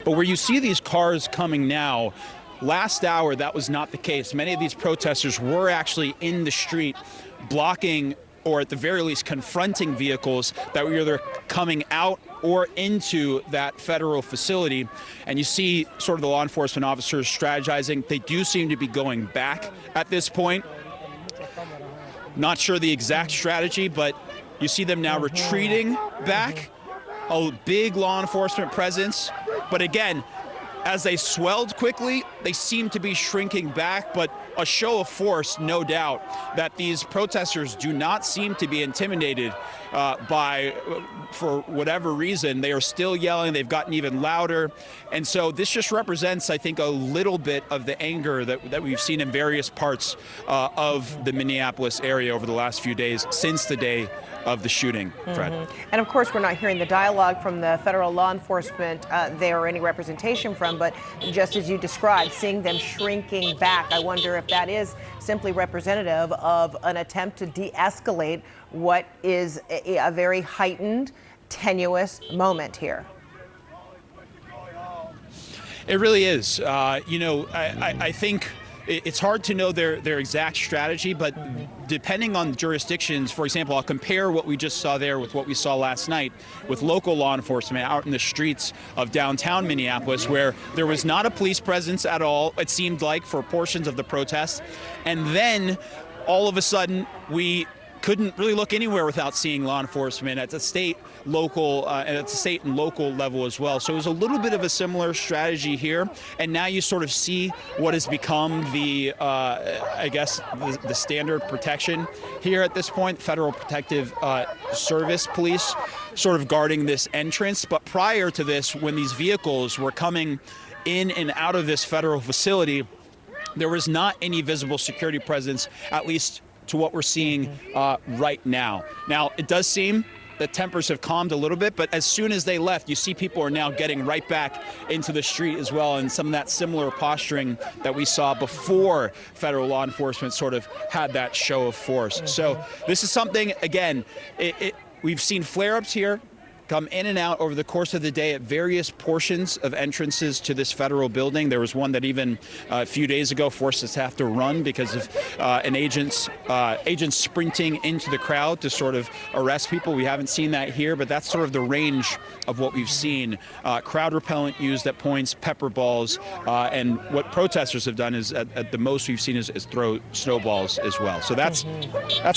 But where you see these cars coming now, last hour that was not the case. Many of these protesters were actually in the street blocking, or at the very least confronting, vehicles that were either coming out or into that federal facility. And you see sort of the law enforcement officers strategizing. They do seem to be going back at this point. Not sure the exact strategy, but you see them now retreating back. A big law enforcement presence. But again, as they swelled quickly, they seem to be shrinking back, but a show of force, no doubt, that these protesters do not seem to be intimidated for whatever reason. They are still yelling. They've gotten even louder. And so this just represents, I think, a little bit of the anger that we've seen in various parts of the Minneapolis area over the last few days since the day of the shooting, Fred. And of course, we're not hearing the dialogue from the federal law enforcement there or any representation from, but just as you described, seeing them shrinking back, I wonder if that is simply representative of an attempt to de-escalate what is a very heightened, tenuous moment here. It really is. I think it's hard to know their exact strategy, but depending on jurisdictions, for example, I'll compare what we just saw there with what we saw last night with local law enforcement out in the streets of downtown Minneapolis, where there was not a police presence at all, it seemed like, for portions of the protest. And then all of a sudden, we couldn't really look anywhere without seeing law enforcement at the state, local, and at the state and local level as well. So it was a little bit of a similar strategy here. And now you sort of see what has become the, the standard protection here at this point, Federal Protective Service police sort of guarding this entrance. But prior to this, when these vehicles were coming in and out of this federal facility, there was not any visible security presence, at least to what we're seeing right now. Now, it does seem that tempers have calmed a little bit, but as soon as they left, you see people are now getting right back into the street as well, and some of that similar posturing that we saw before federal law enforcement sort of had that show of force. So this is something, again, we've seen flare-ups here come in and out over the course of the day at various portions of entrances to this federal building. There was one that even a few days ago forced us to have to run because of an agent sprinting into the crowd to sort of arrest people. We haven't seen that here, but that's sort of the range of what we've seen. Crowd repellent used at points, pepper balls, and what protesters have done is at the most we've seen is throw snowballs as well. So that's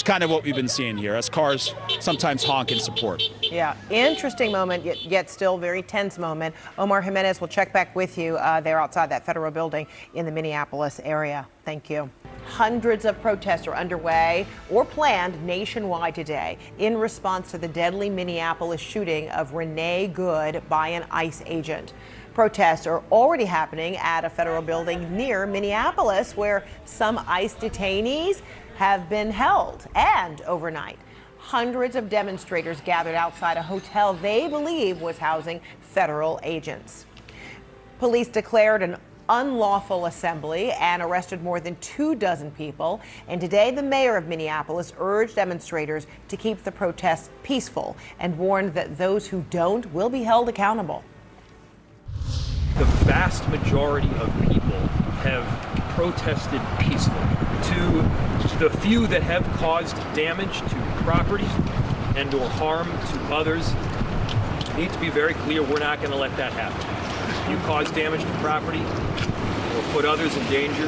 kind of what we've been seeing here as cars sometimes honk in support. Yeah, interesting moment, yet still very tense moment. Omar Jimenez will check back with you there outside that federal building in the Minneapolis area. Thank you. Hundreds of protests are underway or planned nationwide today in response to the deadly Minneapolis shooting of Renee Good by an ICE agent. Protests are already happening at a federal building near Minneapolis, where some ICE detainees have been held. And overnight, hundreds of demonstrators gathered outside a hotel they believe was housing federal agents. Police declared an unlawful assembly and arrested more than 24 people. And today, the mayor of Minneapolis urged demonstrators to keep the protests peaceful and warned that those who don't will be held accountable. The vast majority of people have protested peacefully. To the few that have caused damage to property and or harm to others, need to be very clear, we're not going to let that happen. If you cause damage to property or put others in danger,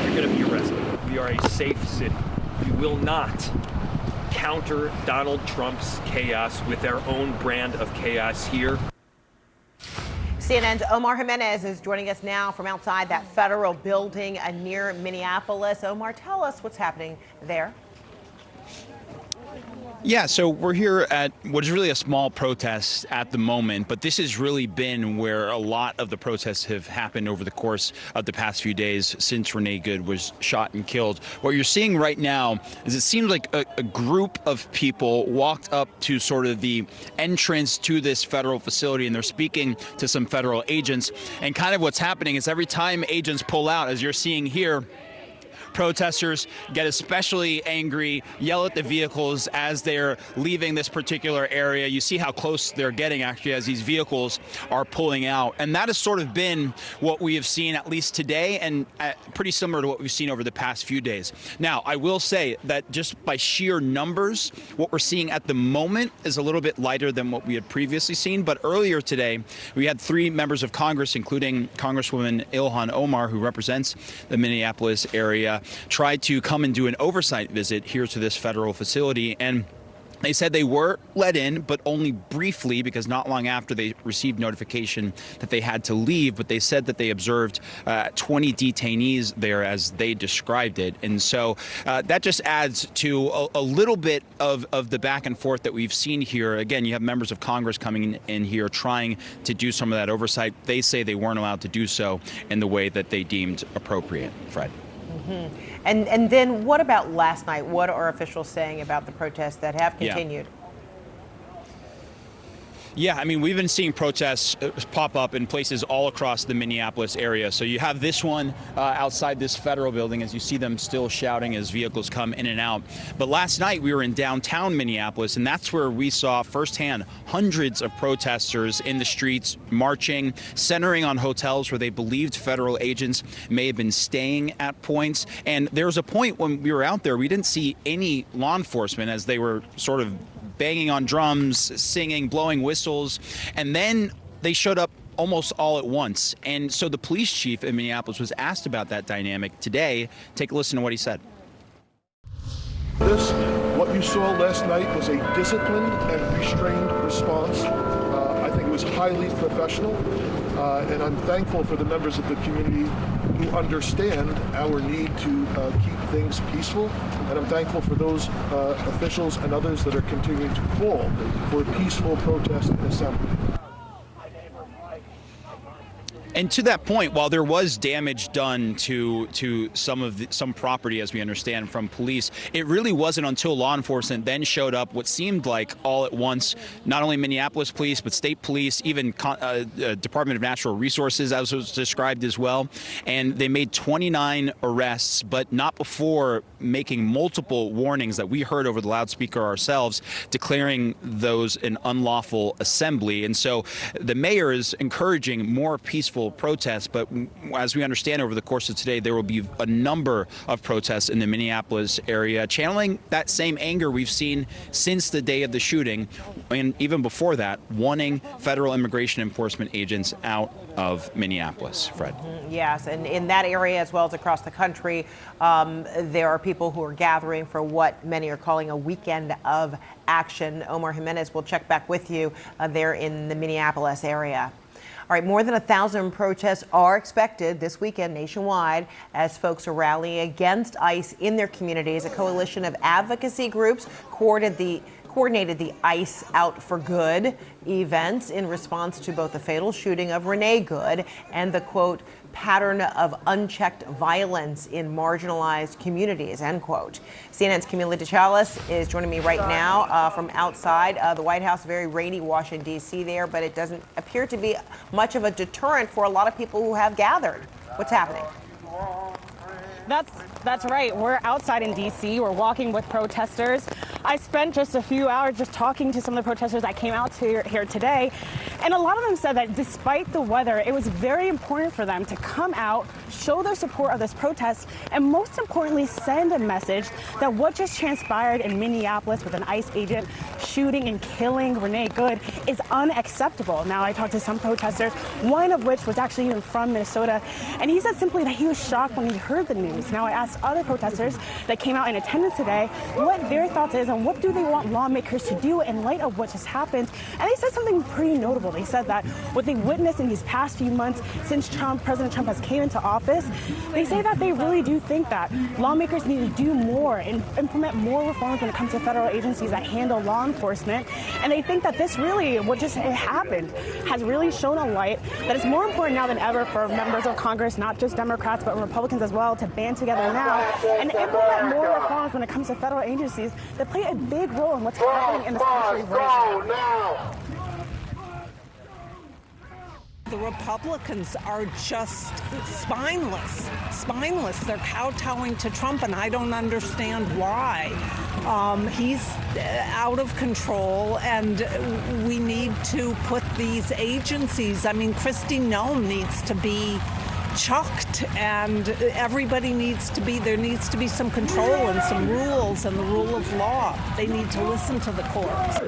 you're going to be arrested. We are a safe city. We will not counter Donald Trump's chaos with our own brand of chaos here. CNN's Omar Jimenez is joining us now from outside that federal building near Minneapolis. Omar, tell us what's happening there. Yeah, so we're here at what is really a small protest at the moment, but this has really been where a lot of the protests have happened over the course of the past few days since Renee Good was shot and killed. What you're seeing right now is it seems like a group of people walked up to sort of the entrance to this federal facility, and they're speaking to some federal agents. And kind of what's happening is every time agents pull out, as you're seeing here, protesters get especially angry, yell at the vehicles as they're leaving this particular area. You see how close they're getting, actually, as these vehicles are pulling out. And that has sort of been what we have seen, at least today, and pretty similar to what we've seen over the past few days. Now, I will say that just by sheer numbers, what we're seeing at the moment is a little bit lighter than what we had previously seen. But earlier today, we had 3 members of Congress, including Congresswoman Ilhan Omar, who represents the Minneapolis area, tried to come and do an oversight visit here to this federal facility. And they said they were let in, but only briefly, because not long after they received notification that they had to leave. But they said that they observed 20 detainees there, as they described it. And so that just adds to a little bit of the back and forth that we've seen here. Again, you have members of Congress coming in here trying to do some of that oversight. They say they weren't allowed to do so in the way that they deemed appropriate. Fred. Mm-hmm. And then what about last night? What are officials saying about the protests that have continued? Yeah, I mean, we've been seeing protests pop up in places all across the Minneapolis area. So you have this one outside this federal building, as you see them still shouting as vehicles come in and out. But last night we were in downtown Minneapolis, and that's where we saw firsthand hundreds of protesters in the streets marching, centering on hotels where they believed federal agents may have been staying at points. And there was a point when we were out there, we didn't see any law enforcement as they were sort of banging on drums, singing, blowing whistles, and then they showed up almost all at once. And so the police chief in Minneapolis was asked about that dynamic today. Take a listen to what he said. What you saw last night was a disciplined and restrained response. I think it was highly professional, and I'm thankful for the members of the community who understand our need to keep things peaceful, and I'm thankful for those officials and others that are continuing to call for peaceful protest and assembly. And to that point, while there was damage done to some property, as we understand from police, it really wasn't until law enforcement then showed up, what seemed like all at once, not only Minneapolis police, but state police, even Department of Natural Resources, as was described as well. And they made 29 arrests, but not before making multiple warnings that we heard over the loudspeaker ourselves, declaring those an unlawful assembly. And so the mayor is encouraging more peaceful protests, but as we understand, over the course of today, there will be a number of protests in the Minneapolis area, channeling that same anger we've seen since the day of the shooting, and even before that, wanting federal immigration enforcement agents out of Minneapolis. Fred. Yes, and in that area as well as across the country, there are people who are gathering for what many are calling a weekend of action. Omar Jimenez will check back with you there in the Minneapolis area. All right, more than 1,000 protests are expected this weekend nationwide as folks are rallying against ICE in their communities. A coalition of advocacy groups coordinated the ICE Out for Good events in response to both the fatal shooting of Renee Good and the, quote, pattern of unchecked violence in marginalized communities, end quote. CNN's Camila DeChalis is joining me right now from outside the White House. Very rainy Washington, D.C. there, but it doesn't appear to be much of a deterrent for a lot of people who have gathered. What's happening? That's right. We're outside in D.C. We're walking with protesters. I spent just a few hours just talking to some of the protesters that came out here today, and a lot of them said that despite the weather, it was very important for them to come out, show their support of this protest, and most importantly, send a message that what just transpired in Minneapolis with an ICE agent shooting and killing Renee Good is unacceptable. Now, I talked to some protesters, one of which was actually even from Minnesota, and he said simply that he was shocked when he heard the news. Now, I asked other protesters that came out in attendance today what their thoughts is and what do they want lawmakers to do in light of what just happened. And they said something pretty notable. They said that what they witnessed in these past few months since President Trump has came into office, they say that they really do think that lawmakers need to do more and implement more reforms when it comes to federal agencies that handle law enforcement. And they think that this really, what just happened, has really shown a light that it's more important now than ever for members of Congress, not just Democrats, but Republicans as well, to band together now and implement more reforms when it comes to federal agencies that play a big role in what's happening in this country right now. the Republicans are just spineless. They're kowtowing to Trump, and I don't understand why. He's out of control, and we need to put these agencies, I mean, Kristi Noem needs to be chucked, and everybody there needs to be some control and some rules and the rule of law. They need to listen to the courts.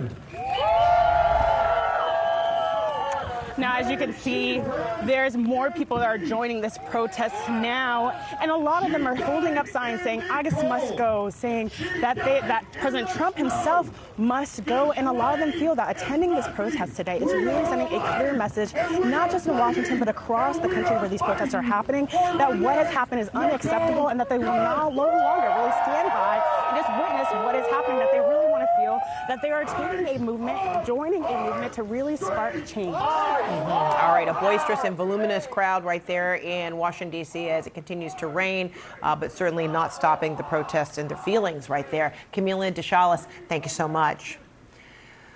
Now, as you can see, there's more people that are joining this protest now, and a lot of them are holding up signs saying August must go, saying that President Trump himself must go, and a lot of them feel that attending this protest today is really sending a clear message, not just in Washington, but across the country where these protests are happening, that what has happened is unacceptable and that they will no longer really stand by and just witness what is happening, that they really want to feel that they are taking a movement, joining a movement to really spark change. All right, a boisterous and voluminous crowd right there in Washington, D.C. as it continues to rain, but certainly not stopping the protests and their feelings right there. Camila Deschalis, thank you so much.